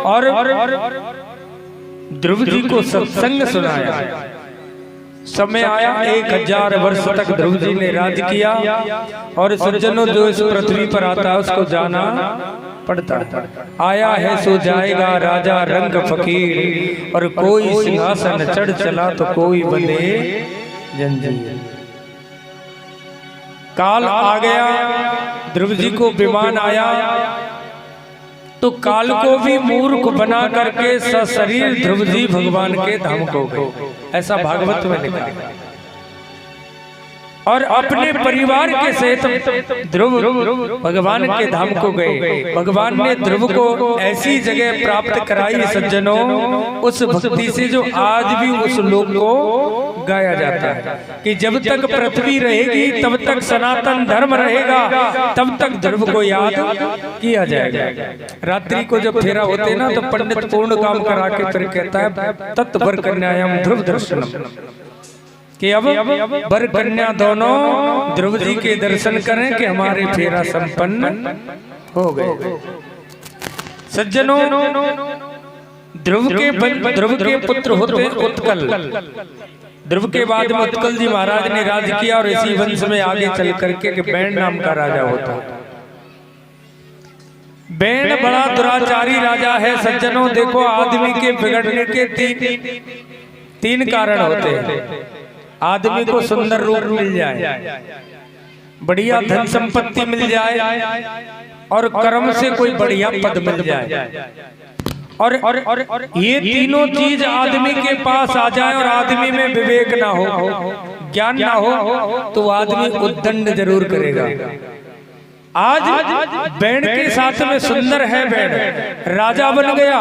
और ध्रुव जी को सत्संग सुनाया। समय आया 1000 वर्ष तक ध्रुव जी ने राज किया। और सज्जनों, जो इस पृथ्वी पर आता है उसको जाना पड़ता है। आया है सो जाएगा राजा रंग फकीर, और कोई सिंहासन चढ़ चला तो कोई बंधे जंजीर। काल आ गया, ध्रुव जी को विमान आया तो काल को भी मूर्ख बना करके सशरीर ध्रुव जी भगवान के धाम को गए, ऐसा भागवत में लिखा है। और अपने परिवार के सहित ध्रुव भगवान के धाम को गए। भगवान ने ध्रुव को ऐसी जगह प्राप्त कराई सज्जनों, उस भक्ति से जो आज भी उस लोक को गाया जाता है कि जब तक पृथ्वी रहेगी तब तक सनातन धर्म रहेगा, तब तक ध्रुव को याद किया जाएगा। रात्रि को जब फेरा होते ना तो पंडित पूर्ण काम करा के फिर कहता है तत्वर कन्यायाम ध्रुव दर्शनम, कि अब वर कन्या दोनों ध्रुव जी के दर्शन करें कि हमारे फेरा संपन्न हो गए। सज्जनों, ध्रुव के पुत्र होते उत्कल। ध्रुव के बाद में उत्कल जी महाराज ने राज किया और इसी वंश में आगे चल करके कि बैण नाम का राजा होता। बैण बड़ा दुराचारी राजा है। सज्जनों देखो, आदमी के बिगड़ने के तीन कारण होते हैं। आदमी को सुंदर रूप मिल जाए, बढ़िया धन संपत्ति मिल जाए, और कर्म से कोई बढ़िया पद मिल जाए, और ये तीनों चीज आदमी के पास आ जाए और आदमी में विवेक ना हो, ज्ञान ना हो, तो आदमी उद्दंड जरूर करेगा। आज बैण के साथ में सुंदर है बैण, राजा बन गया,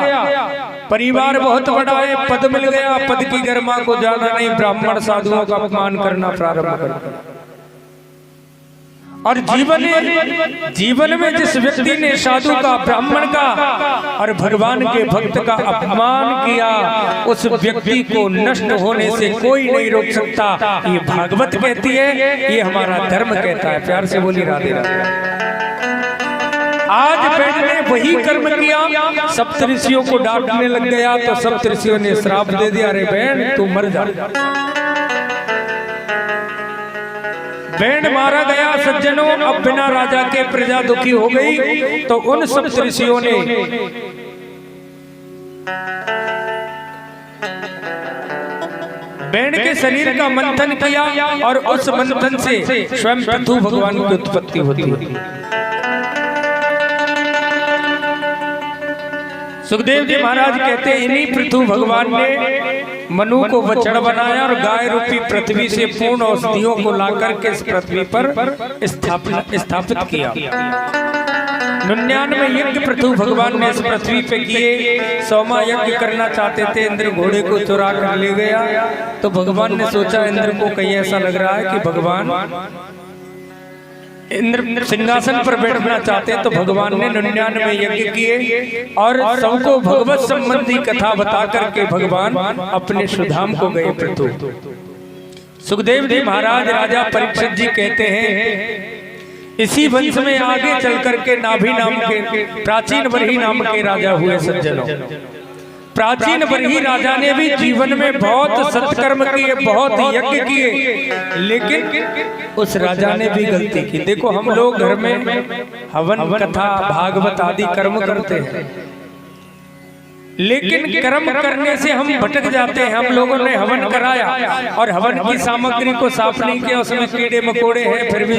परिवार बहुत बड़ा है, पद मिल गया, पद की गरिमा को जाना नहीं, ब्राह्मण साधुओं का अपमान करना प्रारंभ कर दिया। और जीवन में जिस व्यक्ति ने साधु का, ब्राह्मण का और भगवान के भक्त का अपमान किया, उस व्यक्ति को नष्ट होने से कोई नहीं रोक सकता। ये भागवत कहती है, ये हमारा धर्म कहता है। प्यार से बोली राधे राधे। आज बैण ने वही कर्म किया, सप्तऋषियों को डांटने लग गया तो सप्तऋषियों ने श्राप दे दिया, अरे बैण तू मर जा। बैण मारा गया। सज्जनों, अब बिना राजा के प्रजा दुखी हो गई तो उन सप्तऋषियों ने बैण के शरीर का मंथन किया और उस मंथन से स्वयं पृथु भगवान की उत्पत्ति होती है। सुखदेव जी महाराज कहते हैं, इन्हीं पृथु भगवान ने मनु को वचन बनाया और गाय रूपी पृथ्वी से पूर्ण औषधियों को लाकर के इस पृथ्वी पर स्थापित किया। 99 यज्ञ पृथु भगवान ने इस पृथ्वी पे किए। 100वां यज्ञ करना चाहते थे, इंद्र घोड़े को चुरा कर ले गया। तो भगवान ने सोचा, इंद्र को कहीं ऐसा लग रहा है कि भगवान इंद्र सिंहासन पर बैठना चाहते हैं, तो भगवान ने 99 यज्ञ किए और सबको भगवत संबंधी कथा बता करके भगवान अपने सुधाम को गए पृथु। सुखदेव जी महाराज राजा परीक्षित जी कहते हैं, इसी वंश में आगे चल करके नाभि नाम के प्राचीन बरही नाम के राजा हुए। सज्जनों, प्राचीन बरही राजा ने भी जीवन में बहुत सत्कर्म किए, बहुत यज्ञ किए, लेकिन उस राजा ने भी गलती की। देखो, हम लोग घर में हवन कथा भागवत आदि कर्म करते हैं, लेकिन कर्म करने से हम भटक जाते हैं। हम लोगों ने हवन कराया और हवन की सामग्री को साफ नहीं किया, उसमें कीड़े मकोड़े हैं, फिर भी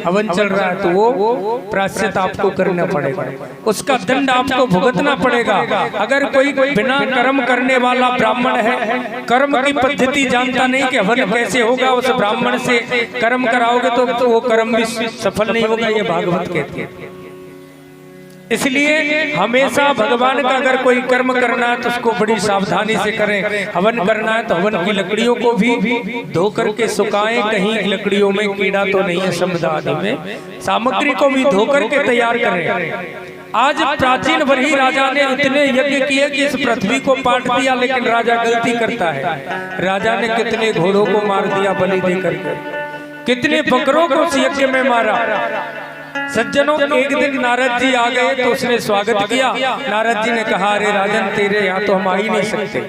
हवन चल रहा है, तो वो प्रायश्चित आपको करना पड़ेगा, उसका दंड आपको भुगतना पड़ेगा। अगर कोई बिना कर्म करने वाला ब्राह्मण है, कर्म की पद्धति जानता नहीं कि हवन कैसे होगा, उस ब्राह्मण से कर्म कराओगे तो वो कर्म भी सफल नहीं होगा, ये भागवत कहती है। इसलिए हमेशा भगवान का अगर कोई कर्म करना है तो उसको बड़ी सावधानी से करें। हवन करना है तो हवन की लकड़ियों को भी धो करके सुखाएं, कहीं लकड़ियों में कीड़ा तो नहीं है, समुदाय में सामग्री को भी धो करके तैयार करें। आज प्राचीन बरही राजा ने इतने यज्ञ किए कि इस पृथ्वी को पाट दिया, लेकिन राजा गलती करता है। राजा ने कितने घोड़ों को मार दिया बलि देकर, कितने बकरों को उस यज्ञ में मारा। सज्जनों, एक दिन नारद जी आ गए तो उसने स्वागत किया। नारद जी ने कहा, अरे राजन, तेरे यहाँ तो हम आ ही नहीं सकते,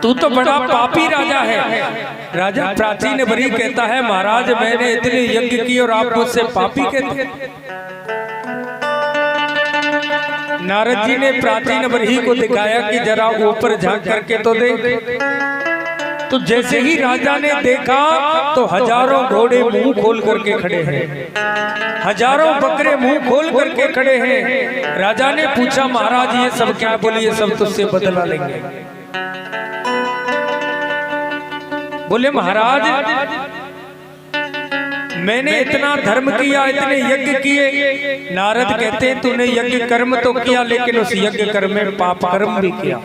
तू तो बड़ा पापी राजा है। राजा प्राचीन बरी कहता है, महाराज मैंने इतने यज्ञ किए और आप मुझसे पापी कहते हैं। नारद जी ने प्राचीन बरी को दिखाया कि जरा ऊपर झांक करके तो देख। तो जैसे ही राजा ने देखा तो हजारों घोड़े मुंह खोल करके खड़े हैं, हजारों बकरे मुंह खोल करके खड़े हैं। राजा ने पूछा, महाराज ये सब क्या? बोले, ये सब तुझसे बदला लेंगे। बोले, महाराज मैंने इतना धर्म किया, इतने यज्ञ किए। नारद कहते हैं, तूने यज्ञ कर्म तो किया, लेकिन उस यज्ञ कर्म में पाप कर्म भी किया।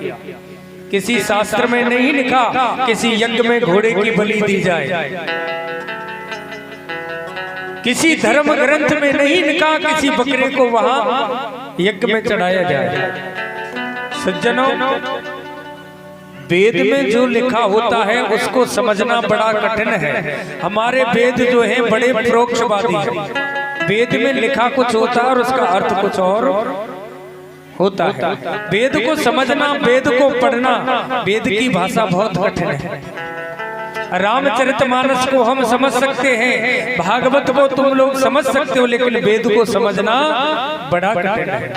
किसी शास्त्र में नहीं लिखा किसी यज्ञ में घोड़े की बलि दी जाए, किसी धर्म ग्रंथ में नहीं लिखा किसी बकरे को वहां यज्ञ में चढ़ाया जाए। सज्जनों, वेद में जो लिखा होता है उसको समझना बड़ा कठिन है। हमारे वेद जो हैं बड़े प्रोक्षवादी हैं। वेद में लिखा कुछ होता है और उसका अर्थ कुछ और होता है। वेद को समझना, वेद को पढ़ना, वेद की भाषा बहुत कठिन है। रामचरितमानस को हम समझ सकते हैं, भागवत को तुम लोग समझ सकते हो, लेकिन वेद को समझना बड़ा कठिन है।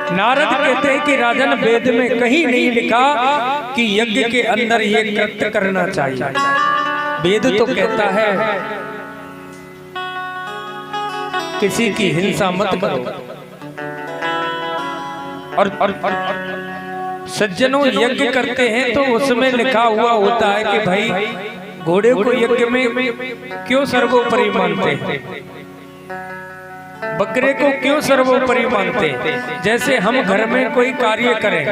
नारद कहते हैं कि राजन, वेद में कहीं नहीं लिखा कि यज्ञ के अंदर ये कृत्य करना चाहिए। वेद तो कहता है किसी की हिंसा मत करो। और सज्जनों, यज्ञ करते हैं तो उसमें लिखा हुआ होता है कि भाई घोड़े को यज्ञ में क्यों सर्वोपरि मानते हैं, बकरे को क्यों सर्वोपरि मानते हैं। जैसे हम घर में कोई कार्य करें,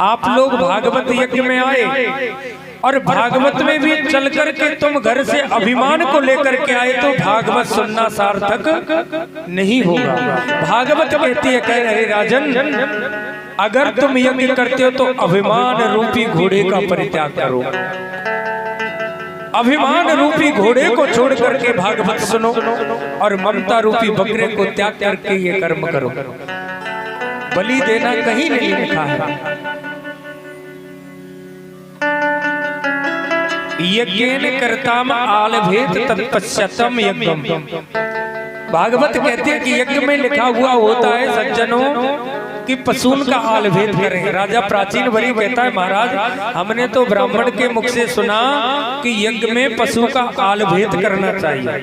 आप लोग भागवत यज्ञ में आए और भागवत में भी चल कर के तुम घर से अभिमान को लेकर के आए तो भागवत सुनना सार्थक नहीं होगा। भागवत कहती है, कह रहे राजन, अगर तुम यज्ञ करते हो तो अभिमान रूपी घोड़े का परित्याग करो। अभिमान रूपी घोड़े को छोड़ करके भागवत सुनो और ममता रूपी बकरे को त्याग करके ये कर्म करो। बलि देना कहीं नहीं लिखा है। यज्ञेन कर्ताम आलभेत तत्पश्चातम यज्ञम। भागवत कहते हैं कि यज्ञ में लिखा हुआ होता है सज्जनों कि पशुन का आलभेद करें। राजा प्राचीन बरी कहता है, महाराज हमने तो ब्राह्मण के मुख से सुना कि यज्ञ में पशु का आलभेद करना चाहिए,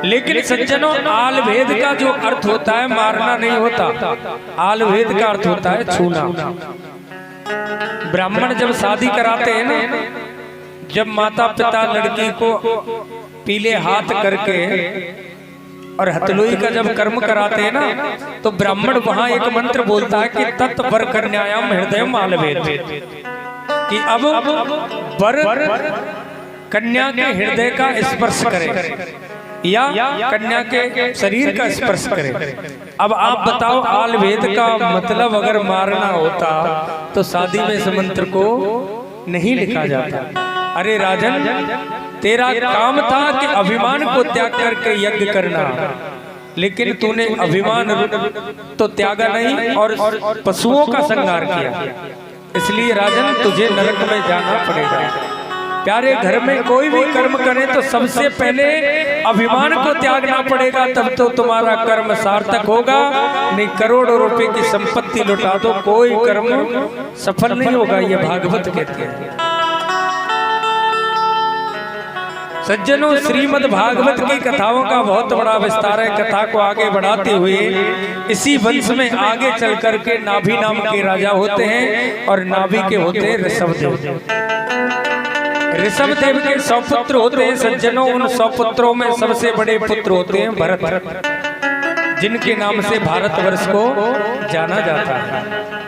लेकिन सज्जनों आलभेद का जो अर्थ होता है मारना नहीं होता। आलभेद का अर्थ होता है छूना। ब्राह्मण जब शादी कराते हैं ना, जब माता पिता लड़की को पीले हाथ करके और हथलोई का जब कर्म कराते हैं ना, तो ब्राह्मण वहां एक मंत्र बोलता है कि तत्पर कन्यायाम हृदय आलभेद, कि अब वर कन्या के हृदय का स्पर्श करे या कन्या के शरीर का स्पर्श करे। अब आप बताओ, आलभेद का मतलब अगर मारना होता तो शादी में इस मंत्र को नहीं लिखा जाता। अरे राजन, तेरा काम था कि अभिमान को त्याग करके यज्ञ करना, लेकिन तूने अभिमान तो त्यागा नहीं और पशुओं का संहार किया। इसलिए राजन, तुझे नरक में जाना पड़ेगा। प्यारे, घर में कोई भी कर्म करें तो सबसे पहले अभिमान को त्यागना पड़ेगा, तब तो तुम्हारा कर्म सार्थक होगा। नहीं करोड़ों रुपए की संपत्ति लुटा दो, कोई कर्म सफल नहीं होगा। ये भागवत कहते हैं। सज्जनों, श्रीमद् भागवत की कथाओं का बहुत बड़ा विस्तार है। कथा को आगे बढ़ाते हुए इसी वंश में आगे चल करके नाभि नाम के राजा होते हैं और नाभि के होते हैं ऋषभदेव। ऋषभदेव के 100 पुत्र होते हैं। सज्जनों, उन 100 पुत्रों में सबसे बड़े पुत्र होते हैं भरत, जिनके नाम से भारतवर्ष को जाना जाता है।